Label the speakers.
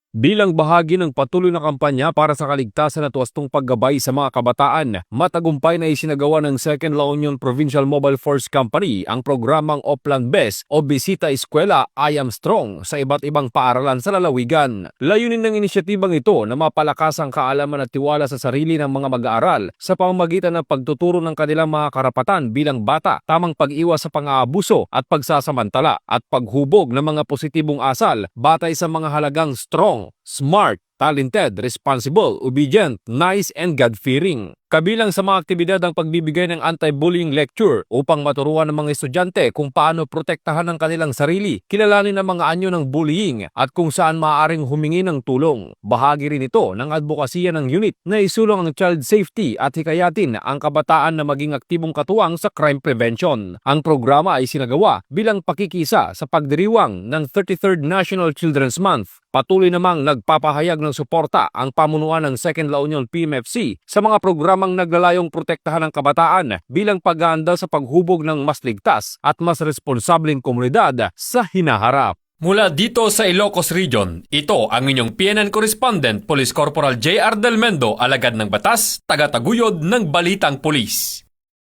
Speaker 1: Bilang bahagi ng patuloy na kampanya para sa kaligtasan at wastong paggabay sa mga kabataan, matagumpay na isinagawa ng 2nd La Union Provincial Mobile Force Company ang programang Oplan Bes o Bisita Eskwela I Am Strong sa iba't ibang paaralan sa lalawigan. Layunin ng inisyatibang ito na mapalakas ang kaalaman at tiwala sa sarili ng mga mag-aaral sa pamamagitan ng pagtuturo ng kanilang mga karapatan bilang bata, tamang pag-iwas sa pang-aabuso at pagsasamantala at paghubog ng mga positibong asal batay sa mga halagang strong, smart, talented, responsible, obedient, nice, and God-fearing. Kabilang sa mga aktibidad ang pagbibigay ng anti-bullying lecture upang maturuan ng mga estudyante kung paano protektahan ang kanilang sarili, kilalanin ang mga anyo ng bullying at kung saan maaaring humingi ng tulong. Bahagi rin ito ng advokasya ng unit na isulong ang child safety at hikayatin ang kabataan na maging aktibong katuwang sa crime prevention. Ang programa ay sinagawa bilang pakikisa sa pagdiriwang ng 33rd National Children's Month. Patuloy namang nagpapahayag ng suporta ang pamunuan ng 2nd La Union PMFC sa mga programang naglalayong protektahan ang kabataan bilang pag-aandal sa paghubog ng mas ligtas at mas responsableng komunidad sa hinaharap. Mula dito sa Ilocos Region, ito ang inyong PNN Correspondent, Police Corporal J.R. Del Mendo, alagad ng batas, taga-taguyod ng Balitang Pulis.